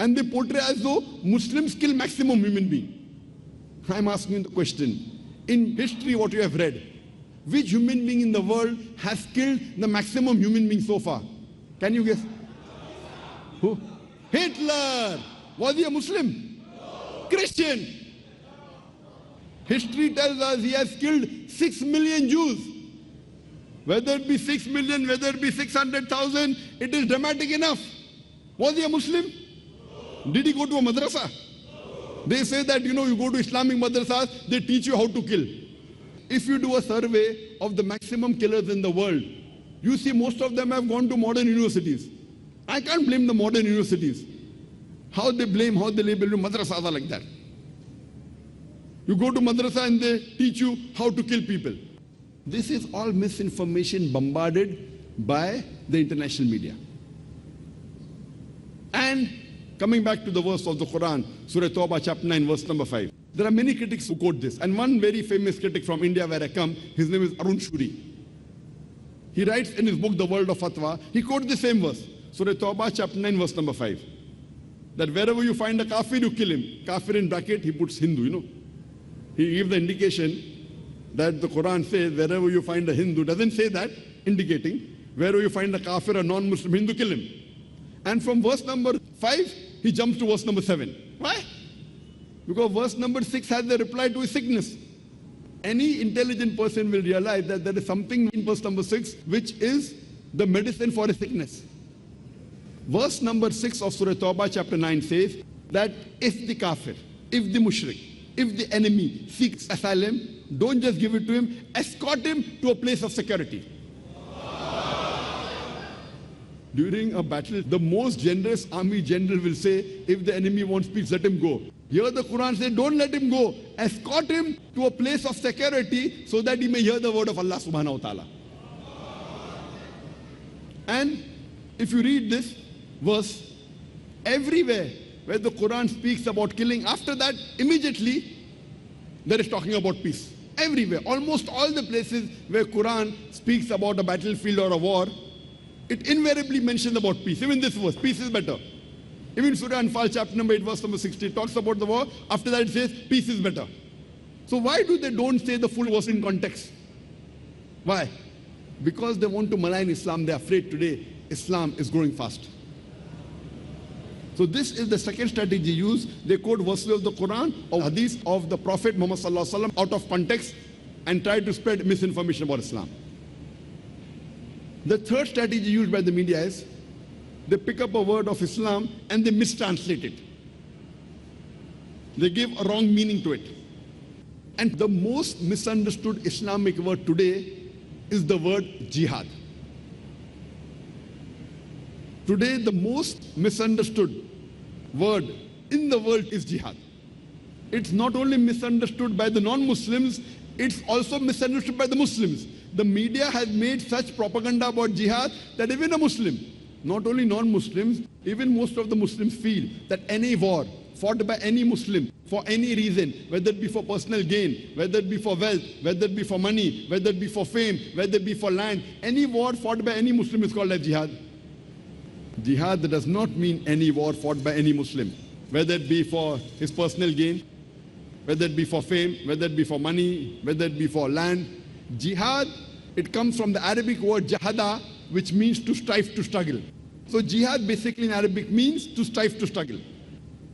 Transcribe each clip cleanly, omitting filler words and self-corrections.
And they portray as though Muslims kill maximum human being. I'm asking you the question. In history, what you have read, which human being in the world has killed the maximum human being so far? Can you guess? Who? Hitler. Was he a Muslim? Christian. History tells us he has killed 6 million Jews. Whether it be 6 million, whether it be 600,000, it is dramatic enough. Was he a Muslim? Did he go to a madrasa? They say that, you go to Islamic madrasas, they teach you how to kill. If you do a survey of the maximum killers in the world, you see most of them have gone to modern universities. I can't blame the modern universities. How they label madrasas are like that. You go to madrasa and they teach you how to kill people. This is all misinformation bombarded by the international media. And coming back to the verse of the Quran, Surah Tawbah chapter 9 verse number 5. There are many critics who quote this. And one very famous critic from India where I come, his name is Arun Shuri. He writes in his book, The World of Fatwa, he quotes the same verse. Surah Tawbah chapter 9 verse number 5. That wherever you find a kafir, you kill him. Kafir in bracket, he puts Hindu, He gives the indication that the Quran says wherever you find a Hindu, doesn't say that, indicating wherever you find a kafir, a non-Muslim Hindu, kill him. And from verse number 5, he jumps to verse number 7. Why? Because verse number 6 has the reply to his sickness. Any intelligent person will realize that there is something in verse number 6 which is the medicine for his sickness. Verse number 6 of Surah Tawbah chapter 9 says that if the kafir, if the mushrik, if the enemy seeks asylum, don't just give it to him, escort him to a place of security. During a battle, the most generous army general will say, if the enemy wants peace, let him go. Here the Quran says, don't let him go. Escort him to a place of security so that he may hear the word of Allah subhanahu wa ta'ala. And if you read this verse, everywhere where the Quran speaks about killing, after that, immediately, there is talking about peace. Everywhere, almost all the places where Quran speaks about a battlefield or a war, it invariably mentions about peace. Even this verse, peace is better. Even Surah Anfal chapter number 8 verse number 60 talks about the war. After that it says peace is better. So why do they don't say the full verse in context? Why? Because they want to malign Islam. They're afraid today Islam is growing fast. So this is the second strategy used. They quote verses of the Quran or hadith of the Prophet Muhammad sallallahu alaihi wasallam out of context and try to spread misinformation about Islam. The third strategy used by the media is they pick up a word of Islam and they mistranslate it. They give a wrong meaning to it. And the most misunderstood Islamic word today is the word jihad. Today, the most misunderstood word in the world is jihad. It's not only misunderstood by the non-Muslims, it's also misunderstood by the Muslims. The media has made such propaganda about jihad that even a Muslim, not only non-Muslims, even most of the Muslims feel that any war fought by any Muslim for any reason, whether it be for personal gain, whether it be for wealth, whether it be for money, whether it be for fame, whether it be for land, any war fought by any Muslim is called as jihad. Jihad does not mean any war fought by any Muslim, whether it be for his personal gain, whether it be for fame, whether it be for money, whether it be for land. Jihad, it comes from the Arabic word jahada, which means to strive, to struggle. So jihad basically in Arabic means to strive, to struggle.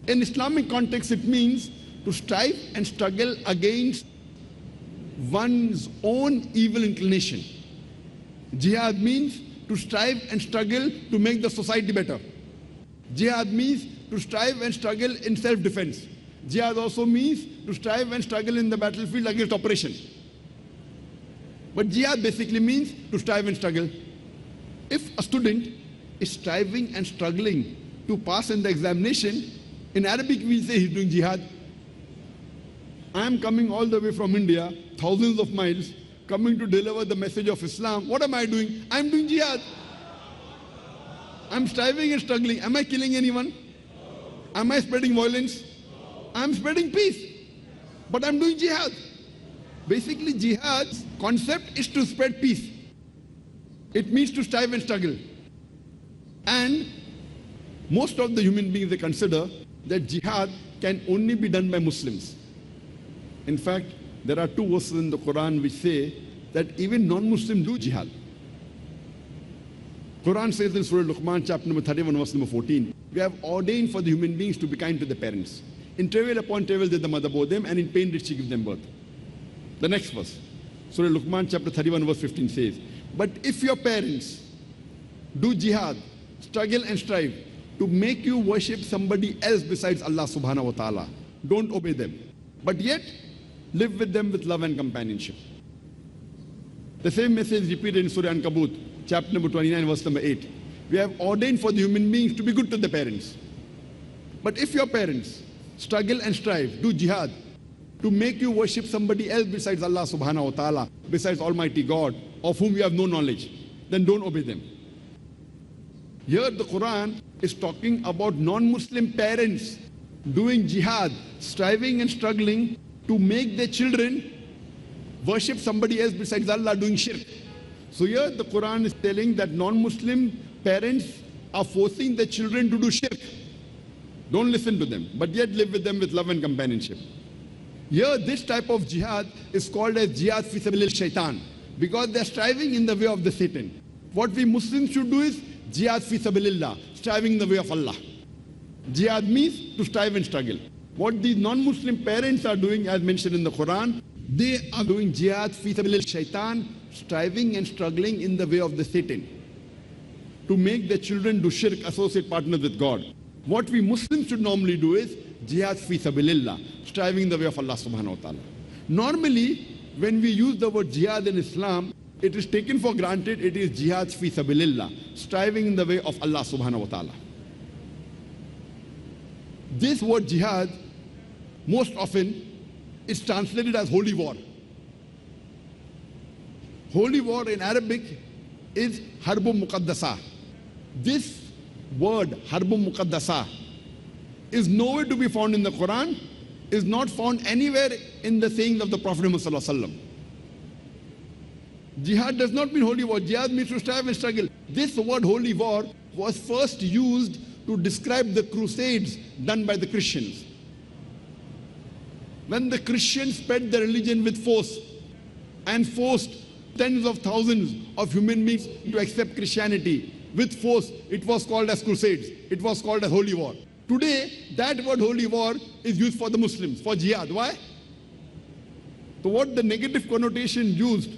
In Islamic context, it means to strive and struggle against one's own evil inclination. Jihad means to strive and struggle to make the society better. Jihad means to strive and struggle in self-defense. Jihad also means to strive and struggle in the battlefield against oppression. But jihad basically means to strive and struggle. If a student is striving and struggling to pass in the examination, in Arabic we say he's doing jihad. I am coming all the way from India, thousands of miles, coming to deliver the message of Islam. What am I doing? I am doing jihad. I am striving and struggling. Am I killing anyone? Am I spreading violence? I am spreading peace. But I am doing jihad. Basically, jihad's concept is to spread peace. It means to strive and struggle. And Most of the human beings, they consider that jihad can only be done by Muslims. In fact, there are two verses in the Quran which say that even non-Muslims do jihad. Quran says in Surah Luqman, chapter number 31, verse number 14, we have ordained for the human beings to be kind to their parents. In travail upon travail did the mother bore them, and in pain did she give them birth. The next verse, Surah Luqman, chapter 31, verse 15 says, but if your parents do jihad, struggle and strive to make you worship somebody else besides Allah subhanahu wa ta'ala, don't obey them, but yet live with them with love and companionship. The same message repeated in Surah Ankabut, chapter number 29, verse number 8. We have ordained for the human beings to be good to their parents. But if your parents struggle and strive, do jihad, to make you worship somebody else besides Allah subhanahu wa ta'ala, besides Almighty God, of whom you have no knowledge, then don't obey them. Here the Quran is talking about non-Muslim parents doing jihad, striving and struggling to make their children worship somebody else besides Allah, doing shirk. So here the Quran is telling that non-Muslim parents are forcing their children to do shirk. Don't listen to them, but yet live with them with love and companionship. Here this type of jihad is called as jihad fi sabilil shaitan, because they are striving in the way of the Satan. What we Muslims should do is jihad fi sabilillah, striving in the way of Allah. Jihad means to strive and struggle. What these non-Muslim parents are doing, as mentioned in the Quran, they are doing jihad fi sabilil shaitan, striving and struggling in the way of the Satan, to make their children do shirk, associate partners with God. What we Muslims should normally do is jihad fi sabilillah, striving in the way of Allah subhanahu wa ta'ala. Normally, when we use the word jihad in Islam, it is taken for granted it is jihad fi sabilillah, striving in the way of Allah subhanahu wa ta'ala. This word jihad most often is translated as holy war. Holy war in Arabic is harbun muqaddasa. This word harbun muqaddasa is nowhere to be found in the Quran, is not found anywhere in the sayings of the Prophet Muhammad sallallahu alaihi wasallam. Jihad does not mean holy war. Jihad means to strive and struggle. This word holy war was first used to describe the crusades done by the Christians. When the Christians spread their religion with force and forced tens of thousands of human beings to accept Christianity with force, it was called as crusades. It was called as holy war. Today, that word holy war is used for the Muslims, for jihad. Why? So what the negative connotation used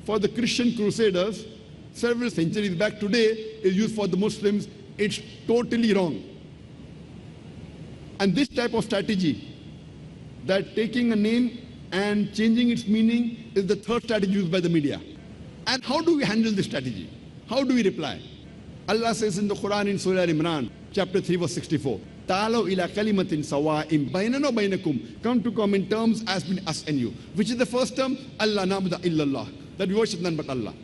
for the Christian crusaders several centuries back today is used for the Muslims. It's totally wrong. And this type of strategy, that taking a name and changing its meaning, is the third strategy used by the media. And how do we handle this strategy? How do we reply? Allah says in the Quran in Surah Al-Imran, chapter 3, verse 64, Ta'alaw ila kalimatin sawa'im bainana bainakum, come to common terms as between us and you. Which is the first term? Allah na'budu illallah, that we worship none but Allah.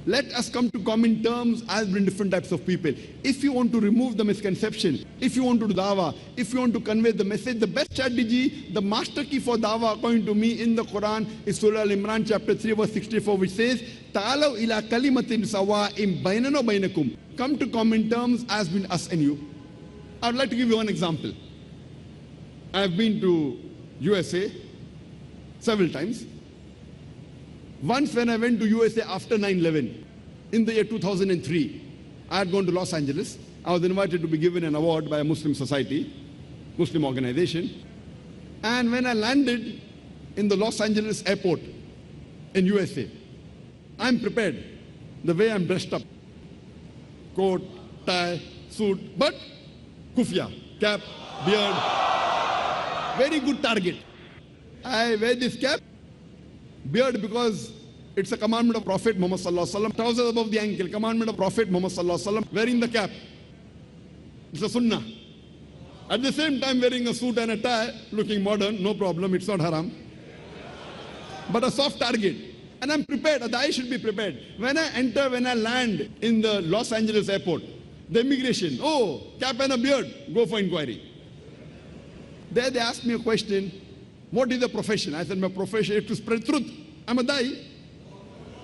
Let us come to common terms as between different types of people. If you want to remove the misconception, if you want to do dawah, if you want to convey the message, the best strategy, the master key for dawah, according to me, in the Quran is Surah Al-Imran, chapter 3, verse 64, which says, Ta'alaw ila kalimatin sawa'im bainana bainakum, come to common terms as between us and you. I would like to give you one example. I have been to USA several times. Once when I went to USA after 9/11, in the year 2003, I had gone to Los Angeles. I was invited to be given an award by a Muslim society, Muslim organization. And when I landed in the Los Angeles airport in USA, I'm prepared, the way I'm dressed up. Coat, tie, suit, but kufia, cap, beard, very good target. I wear this cap, beard, because it's a commandment of Prophet Muhammad sallallahu alaihi wasallam. Trousers above the ankle, commandment of Prophet Muhammad sallallahu alaihi wasallam. Wearing the cap, it's a sunnah. At the same time, wearing a suit and a tie, looking modern, no problem, it's not haram. But a soft target. And I'm prepared, the eye should be prepared. When I land in the Los Angeles airport, the immigration, oh, cap and a beard, go for inquiry. There they asked me a question, what is the profession? I said, my profession is to spread truth. I'm a dai.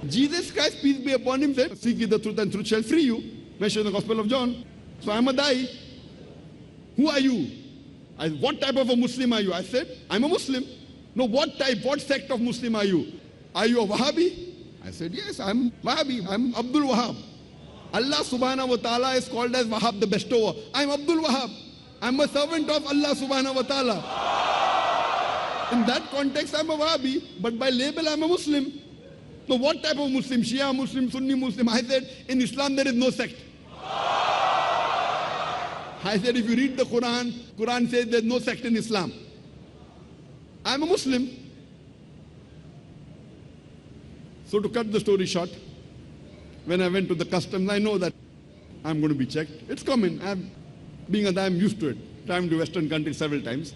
Jesus Christ, peace be upon him, said, seek ye the truth and truth shall free you. Mentioned in the Gospel of John. So I'm a Dai. Who are you? What type of a Muslim are you? I said, I'm a Muslim. No, what type, what sect of Muslim are you? Are you a Wahhabi? I said, yes, I'm Wahhabi. I'm Abdul Wahhab. Allah subhanahu wa ta'ala is called as Wahhab, the bestower. I'm Abdul Wahhab. I'm a servant of Allah subhanahu wa ta'ala. In that context, I'm a Wahhabi, but by label, I'm a Muslim. So what type of Muslim? Shia Muslim, Sunni Muslim? I said, in Islam, there is no sect. I said, if you read the Quran, Quran says there's no sect in Islam. I'm a Muslim. So to cut the story short, when I went to the customs, I know that I'm going to be checked. It's common. Being a Dai, I'm used to it. Traveling to Western countries several times.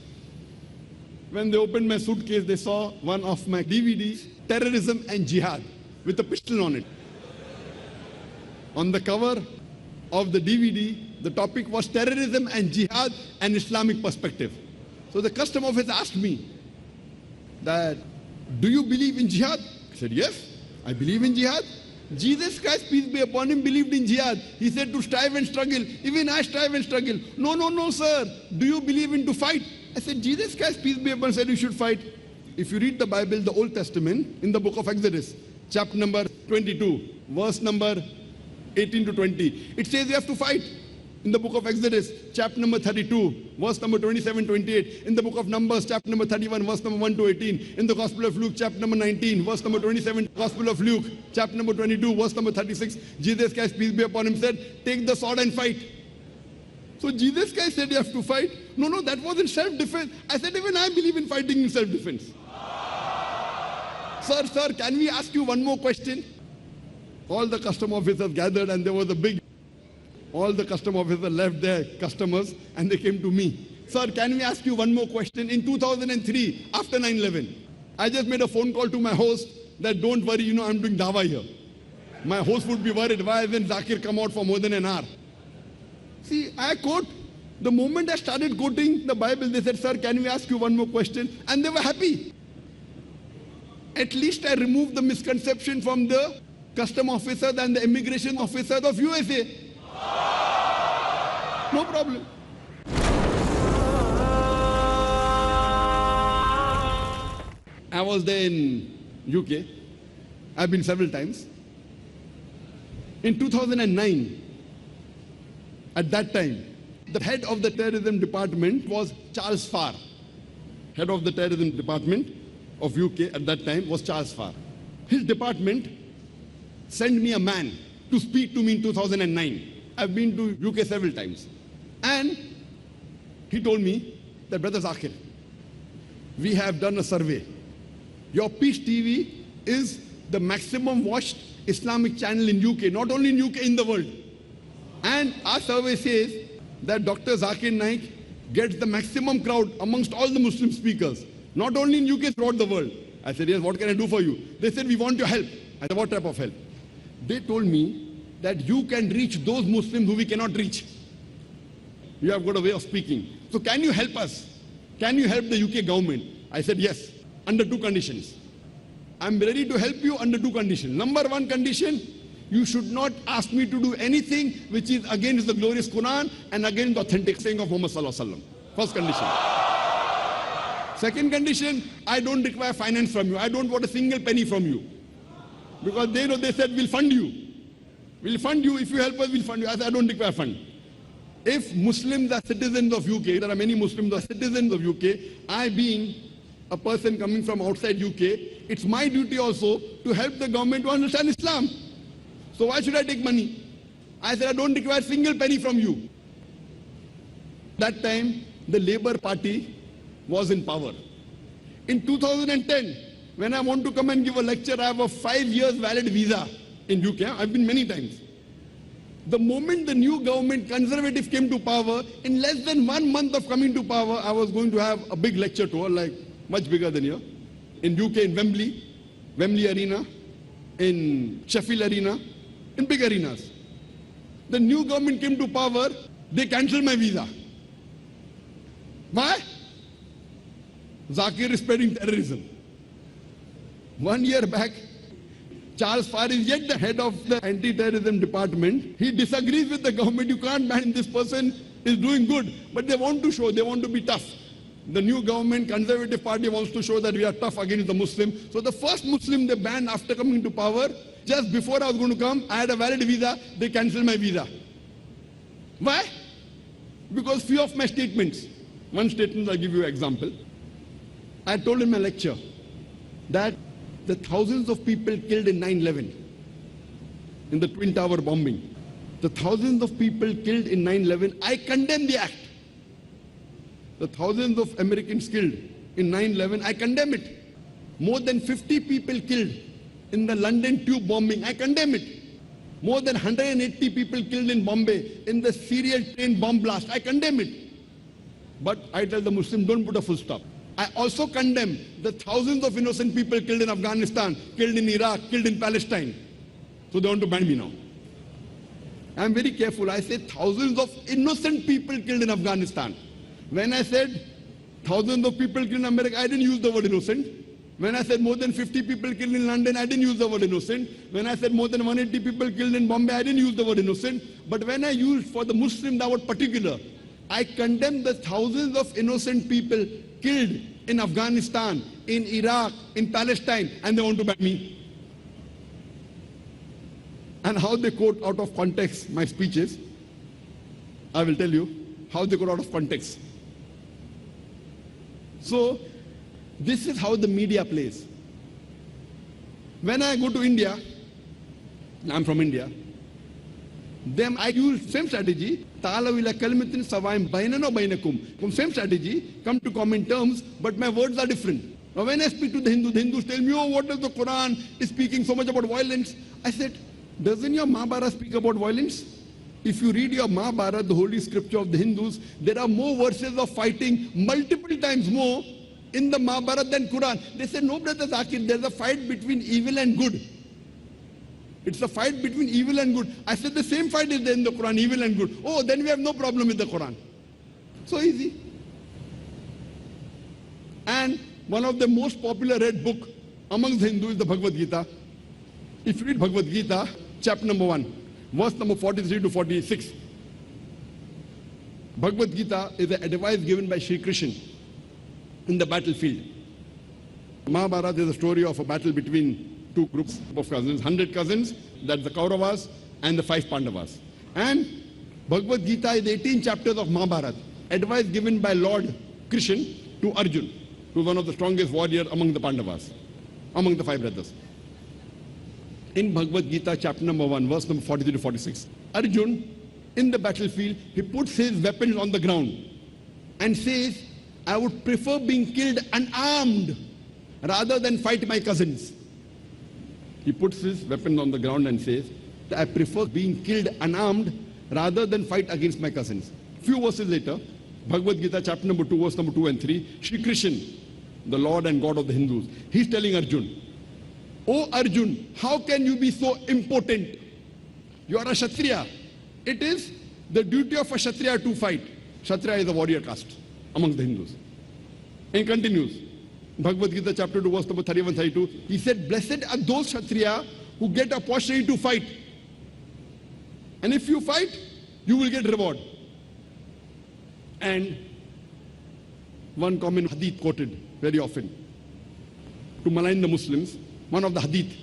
When they opened my suitcase, they saw one of my DVDs, Terrorism and Jihad, with a pistol on it. On the cover of the DVD, the topic was terrorism and jihad and Islamic perspective. So the custom officer asked me that, do you believe in jihad? I said, yes, I believe in jihad. Jesus Christ, peace be upon him, believed in jihad. He said to strive and struggle. Even I strive and struggle. No, sir. Do you believe in to fight? I said, Jesus Christ, peace be upon him, said you should fight. If you read the Bible, the Old Testament, in the book of Exodus, chapter number 22, verse number 18 to 20, it says you have to fight. In the book of Exodus, chapter number 32, verse number 27, 28. In the book of Numbers, chapter number 31, verse number 1 to 18. In the Gospel of Luke, chapter number 19, verse number 27. Gospel of Luke, chapter number 22, verse number 36. Jesus Christ, peace be upon him, said, take the sword and fight. So Jesus Christ said you have to fight. No, that wasn't self-defense. I said, even I believe in fighting in self-defense. Sir, can we ask you one more question? All the custom officers gathered and there was a big... All the custom officers left their customers and they came to me. Sir, can we ask you one more question? In 2003, after 9/11, I just made a phone call to my host that don't worry, I'm doing dawa here. My host would be worried, why hasn't Zakir come out for more than an hour? See, I quote, the moment I started quoting the Bible, they said, sir, can we ask you one more question? And they were happy. At least I removed the misconception from the custom officers and the immigration officers of USA. No problem. I was there in UK. I've been several times. In 2009, at that time, the head of the terrorism department was Charles Farr. Head of the terrorism department of UK at that time was Charles Farr. His department sent me a man to speak to me in 2009. I've been to UK several times. And he told me that, Brother Zakir, we have done a survey. Your Peace TV is the maximum watched Islamic channel in UK, not only in UK, in the world. And our survey says that Dr. Zakir Naik gets the maximum crowd amongst all the Muslim speakers, not only in UK, throughout the world. I said, yes, what can I do for you? They said, we want your help. I said, what type of help? They told me that you can reach those Muslims who we cannot reach. You have got a way of speaking. So can you help us? Can you help the UK government? I said, yes, under two conditions. I'm ready to help you under two conditions. Number one condition, you should not ask me to do anything which is against the glorious Quran and against the authentic saying of Muhammad Sallallahu Alaihi Wasallam. First condition. Second condition, I don't require finance from you. I don't want a single penny from you. Because they said, we'll fund you. We'll fund you. If you help us, we'll fund you. I said, I don't require fund. If Muslims are citizens of UK, there are many Muslims who are citizens of UK, I being a person coming from outside UK, it's my duty also to help the government to understand Islam. So why should I take money? I said, I don't require a single penny from you. That time, the Labour Party was in power. In 2010, when I want to come and give a lecture, I have a 5 years valid visa in UK. I've been many times. The moment the new government, conservative, came to power, in less than 1 month of coming to power, I was going to have a big lecture tour, like much bigger than here. In UK, in Wembley Arena, in Sheffield Arena, in big arenas. The new government came to power, they cancelled my visa. Why? Zakir is spreading terrorism. 1 year back, Charles Farr is yet the head of the anti-terrorism department. He disagrees with the government. You can't ban this person is doing good. But they want to show, they want to be tough. The new government, Conservative Party, wants to show that we are tough against the Muslim. So the first Muslim they banned after coming to power, just before I was going to come, I had a valid visa, they cancelled my visa. Why? Because few of my statements. One statement, I'll give you an example. I told in my lecture that the thousands of people killed in 9/11, in the Twin Tower bombing, the thousands of people killed in 9/11, I condemn the act. The thousands of Americans killed in 9/11, I condemn it. More than 50 people killed in the London tube bombing, I condemn it. More than 180 people killed in Bombay in the serial train bomb blast, I condemn it. But I tell the Muslims, don't put a full stop. I also condemn the thousands of innocent people killed in Afghanistan, killed in Iraq, killed in Palestine. So they want to ban me now. I'm very careful. I say thousands of innocent people killed in Afghanistan. When I said thousands of people killed in America, I didn't use the word innocent. When I said more than 50 people killed in London, I didn't use the word innocent. When I said more than 180 people killed in Bombay, I didn't use the word innocent. But when I used for the Muslim the word particular, I condemn the thousands of innocent people killed in Afghanistan, in Iraq, in Palestine, and they want to ban me. And how they quote out of context my speeches, I will tell you how they quote out of context. So, this is how the media plays. When I go to India, I'm from India, then I use same strategy. Same strategy, come to common terms, but my words are different. Now when I speak to the Hindus tell me, oh, what does the Quran is speaking so much about violence? I said, doesn't your Mahabharata speak about violence? If you read your Mahabharata, the holy scripture of the Hindus, there are more verses of fighting, multiple times more in the Mahabharata than Quran. They said, no, brother Zakir, there's a fight between evil and good. It's a fight between evil and good. I said the same fight is there in the Quran, evil and good. Oh, then we have no problem with the Quran. So easy. And one of the most popular read book amongst the Hindus is the Bhagavad Gita. If you read Bhagavad Gita, chapter number 1, verse number 43 to 46. Bhagavad Gita is an advice given by Sri Krishna in the battlefield. Mahabharata is a story of a battle between two groups of cousins, 100 cousins, that's the Kauravas and the 5 Pandavas. And Bhagavad Gita is 18 chapters of Mahabharata, advice given by Lord Krishna to Arjun, who is one of the strongest warriors among the Pandavas, among the 5 brothers. In Bhagavad Gita, chapter number 1, verse number 43 to 46, Arjun, in the battlefield, he puts his weapons on the ground and says, I would prefer being killed unarmed rather than fight my cousins. He puts his weapon on the ground and says, I prefer being killed unarmed rather than fight against my cousins. Few verses later, Bhagavad Gita chapter number 2, verse number 2 and 3, Shri Krishna, the Lord and God of the Hindus, he's telling Arjun, oh Arjun, how can you be so impotent? You are a Kshatriya. It is the duty of a Kshatriya to fight. Kshatriya is a warrior caste among the Hindus. And he continues. Bhagavad Gita chapter 2 verse number 31-32, he said, blessed are those Kshatriya who get a opportunity to fight. And if you fight, you will get reward. And one common hadith quoted very often to malign the Muslims, one of the hadith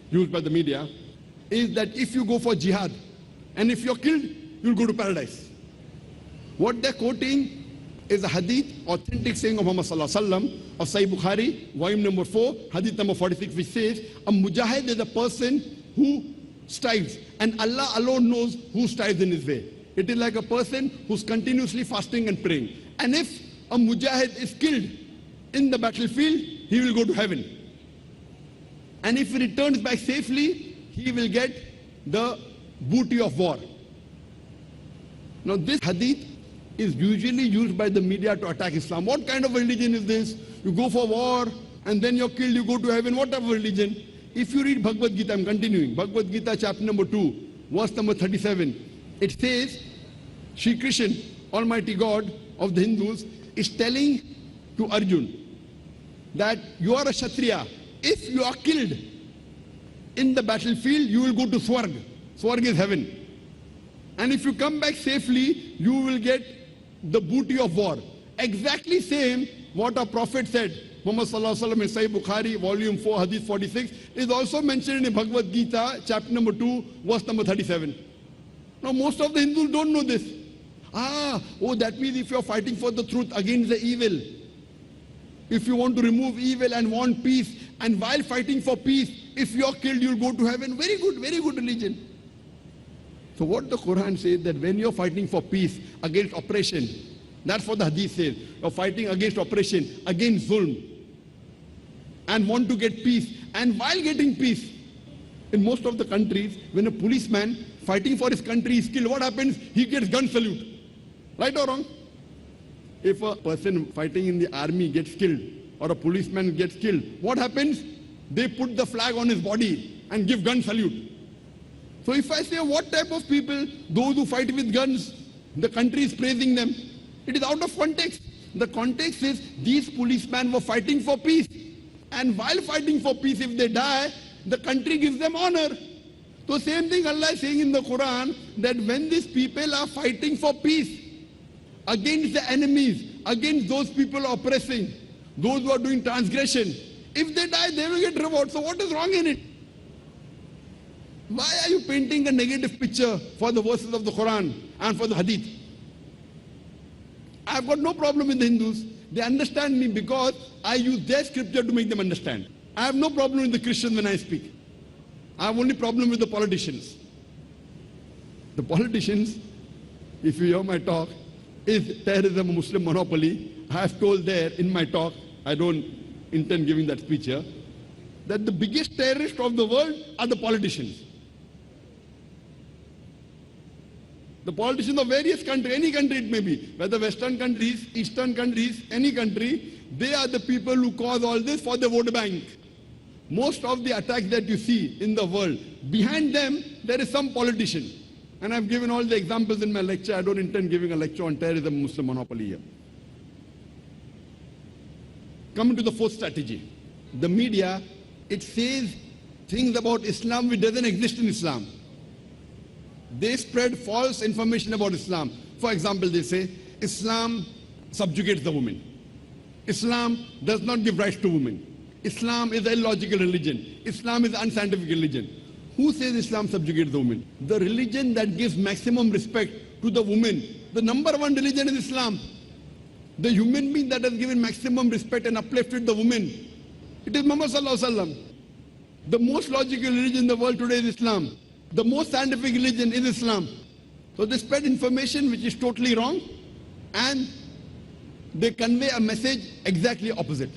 used by the media is that if you go for jihad and if you're killed, you'll go to paradise. What they're quoting is a hadith, authentic saying of Muhammad Sallallahu Alaihi Wasallam of Sahih Bukhari, volume number 4, hadith number 46, which says, a mujahid is a person who strives, and Allah alone knows who strives in his way. It is like a person who's continuously fasting and praying. And if a mujahid is killed in the battlefield, he will go to heaven. And if he returns back safely, he will get the booty of war. Now this hadith is usually used by the media to attack Islam. What kind of religion is this? You go for war and then you're killed, you go to heaven. What type of religion? If you read Bhagavad Gita, I'm continuing, Bhagavad Gita chapter number 2, verse number 37, it says, Shri Krishna, Almighty God of the Hindus, is telling to Arjun that you are a Kshatriya. If you are killed in the battlefield, you will go to Swarg. Swarg is heaven. And if you come back safely, you will get the booty of war. Exactly same what our Prophet said. Muhammad Sallallahu Alaihi Wasallam in Sahih Bukhari, volume 4, hadith 46, is also mentioned in Bhagavad Gita, chapter number 2, verse number 37. Now most of the Hindus don't know this. That means if you are fighting for the truth against the evil, if you want to remove evil and want peace, and while fighting for peace, if you are killed, you will go to heaven. Very good religion. So what the Quran says, that when you are fighting for peace against oppression, that's what the hadith says, you are fighting against oppression, against zulm, and want to get peace, and while getting peace, in most of the countries, when a policeman fighting for his country is killed, what happens? He gets gun salute. Right or wrong? If a person fighting in the army gets killed, or a policeman gets killed, what happens? They put the flag on his body and give gun salute. So if I say what type of people, those who fight with guns, the country is praising them, it is out of context. The context is these policemen were fighting for peace. And while fighting for peace, if they die, the country gives them honor. So same thing Allah is saying in the Quran, that when these people are fighting for peace against the enemies, against those people oppressing, those who are doing transgression, if they die, they will get reward. So what is wrong in it? Why are you painting a negative picture for the verses of the Quran and for the Hadith? I've got no problem with the Hindus. They understand me because I use their scripture to make them understand. I have no problem with the Christians when I speak. I have only problem with the politicians. The politicians, if you hear my talk, is terrorism a Muslim monopoly? I have told there in my talk, I don't intend giving that speech here, that the biggest terrorists of the world are the politicians. The politicians of various countries, any country it may be, whether Western countries, Eastern countries, any country, they are the people who cause all this for the vote bank. Most of the attacks that you see in the world, behind them, there is some politician. And I've given all the examples in my lecture. I don't intend giving a lecture on terrorism, Muslim monopoly here. Coming to the fourth strategy. The media, it says things about Islam which doesn't exist in Islam. They spread false information about Islam. For example, they say, Islam subjugates the woman. Islam does not give rights to women. Islam is an illogical religion. Islam is an unscientific religion. Who says Islam subjugates the woman? The religion that gives maximum respect to the woman. The number one religion is Islam. The human being that has given maximum respect and uplifted the woman, it is Muhammad Sallallahu Alaihi Wasallam. The most logical religion in the world today is Islam. The most scientific religion is Islam. So they spread information which is totally wrong, and they convey a message exactly opposite.